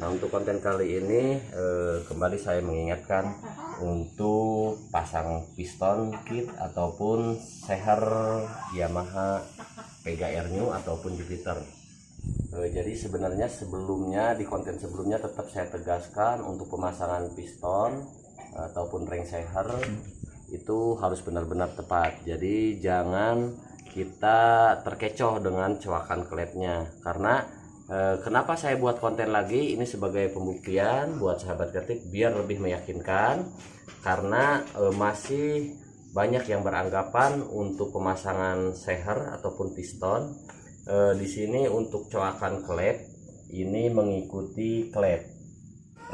Nah, untuk konten kali ini kembali saya mengingatkan untuk pasang piston kit ataupun seher Yamaha PGR New ataupun Jupiter. Jadi sebenarnya sebelumnya di konten sebelumnya tetap saya tegaskan untuk pemasangan piston ataupun ring seher itu harus benar-benar tepat. Jadi jangan kita terkecoh dengan coakan klepnya, karena kenapa saya buat konten lagi ini sebagai pembuktian buat sahabat kreatif biar lebih meyakinkan, karena masih banyak yang beranggapan untuk pemasangan seher ataupun piston di sini untuk coakan klep ini mengikuti klep.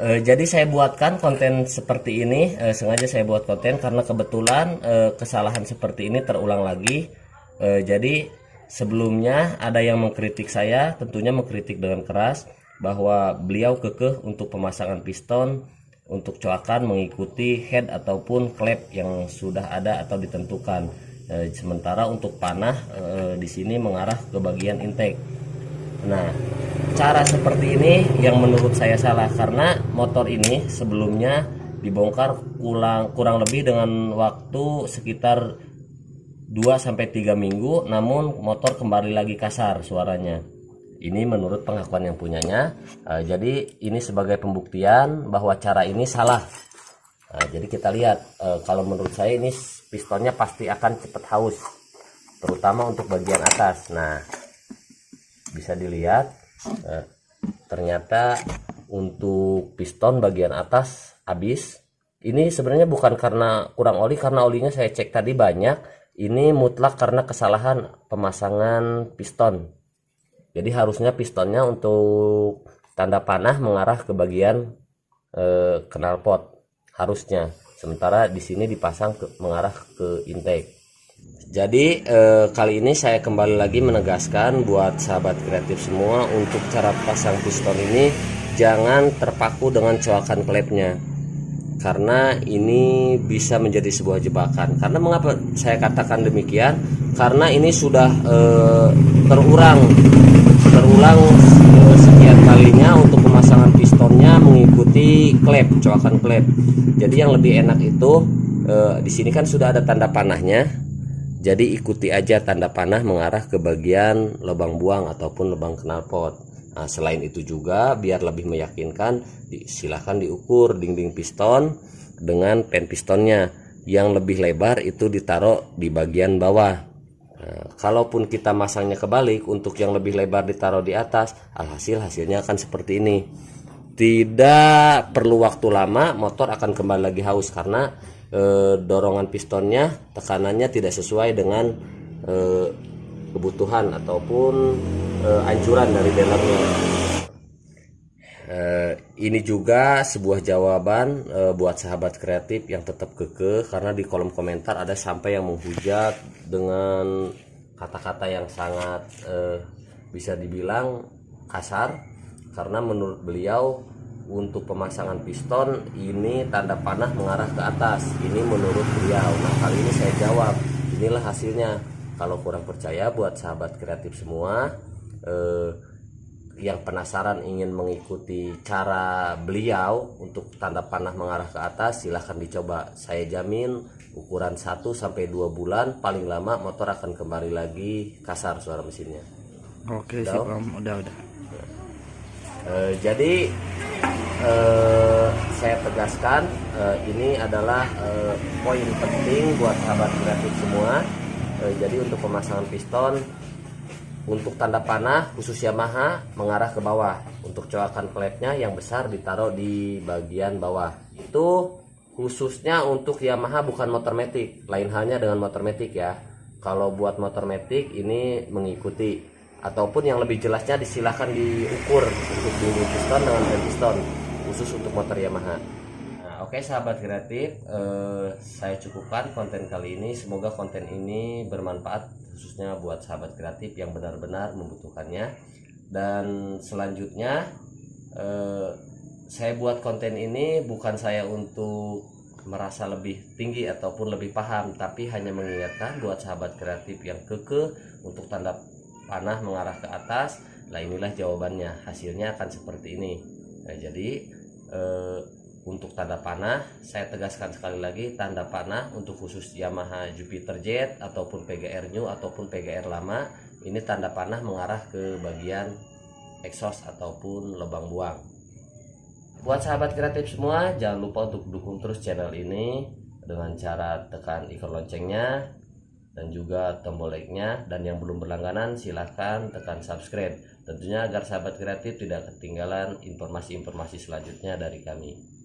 Jadi saya buatkan konten seperti ini, sengaja saya buat konten karena kebetulan kesalahan seperti ini terulang lagi. Jadi sebelumnya ada yang mengkritik saya, tentunya mengkritik dengan keras bahwa beliau kekeh untuk pemasangan piston untuk coakan mengikuti head ataupun klep yang sudah ada atau ditentukan. Sementara untuk panah di sini mengarah ke bagian intake. Nah, cara seperti ini yang menurut saya salah, karena motor ini sebelumnya dibongkar kurang lebih dengan waktu sekitar 2-3 minggu, namun motor kembali lagi kasar suaranya. Ini menurut pengakuan yang punyanya. Jadi ini sebagai pembuktian bahwa cara ini salah. Jadi kita lihat, kalau menurut saya ini pistonnya pasti akan cepat haus, terutama untuk bagian atas. Nah, bisa dilihat ternyata untuk piston bagian atas habis. Ini sebenarnya bukan karena kurang oli, karena olinya saya cek tadi banyak. Ini mutlak karena kesalahan pemasangan piston. Jadi harusnya pistonnya untuk tanda panah mengarah ke bagian knalpot harusnya. Sementara di sini dipasang mengarah ke intake. Jadi kali ini saya kembali lagi menegaskan buat sahabat kreatif semua, untuk cara pasang piston ini jangan terpaku dengan coakan klepnya, karena ini bisa menjadi sebuah jebakan. Karena mengapa saya katakan demikian? Karena ini sudah terulang sekian kalinya untuk pemasangan pistonnya mengikuti klep, coakan klep. Jadi yang lebih enak itu di sini kan sudah ada tanda panahnya. Jadi ikuti aja tanda panah mengarah ke bagian lubang buang ataupun lubang knalpot. Nah, selain itu juga biar lebih meyakinkan, silahkan diukur dinding piston dengan pen pistonnya. Yang lebih lebar itu ditaruh di bagian bawah. Nah, kalaupun kita masangnya kebalik, untuk yang lebih lebar ditaruh di atas, hasilnya akan seperti ini. Tidak perlu waktu lama, motor akan kembali lagi haus karena dorongan pistonnya, tekanannya tidak sesuai dengan kebutuhan ataupun anjuran dari dealernya. Ini juga sebuah jawaban buat sahabat kreatif yang tetap kekeh, karena di kolom komentar ada sampai yang menghujat dengan kata-kata yang sangat bisa dibilang kasar, karena menurut beliau untuk pemasangan piston ini tanda panah mengarah ke atas. Ini menurut beliau. Nah, kali ini saya jawab, inilah hasilnya. Kalau kurang percaya buat sahabat kreatif semua yang penasaran ingin mengikuti cara beliau untuk tanda panah mengarah ke atas, silahkan dicoba. Saya jamin ukuran 1-2 bulan paling lama motor akan kembali lagi kasar suara mesinnya. Oke, sip Om, udah. Jadi saya tegaskan, ini adalah poin penting buat sahabat kreatif semua. Jadi untuk pemasangan piston untuk tanda panah khusus Yamaha mengarah ke bawah, untuk coakan klepnya yang besar ditaruh di bagian bawah. Itu khususnya untuk Yamaha, bukan motor matic. Lain halnya dengan motor matic ya. Kalau buat motor matic ini mengikuti, ataupun yang lebih jelasnya disilahkan diukur untuk dinding piston dengan pen piston khusus untuk motor Yamaha. Nah, oke sahabat kreatif, saya cukupkan konten kali ini. Semoga konten ini bermanfaat khususnya buat sahabat kreatif yang benar-benar membutuhkannya. Dan selanjutnya saya buat konten ini bukan saya untuk merasa lebih tinggi ataupun lebih paham, tapi hanya mengingatkan buat sahabat kreatif yang kekeh untuk tanda panah mengarah ke atas. Nah, inilah jawabannya, hasilnya akan seperti ini. Nah, jadi untuk tanda panah, saya tegaskan sekali lagi, tanda panah untuk khusus Yamaha Jupiter Jet ataupun PGR New ataupun PGR lama, ini tanda panah mengarah ke bagian exhaust ataupun lubang buang. Buat sahabat kreatif semua, jangan lupa untuk dukung terus channel ini dengan cara tekan ikon loncengnya dan juga tombol like-nya, dan yang belum berlangganan silahkan tekan subscribe, tentunya agar sahabat kreatif tidak ketinggalan informasi-informasi selanjutnya dari kami.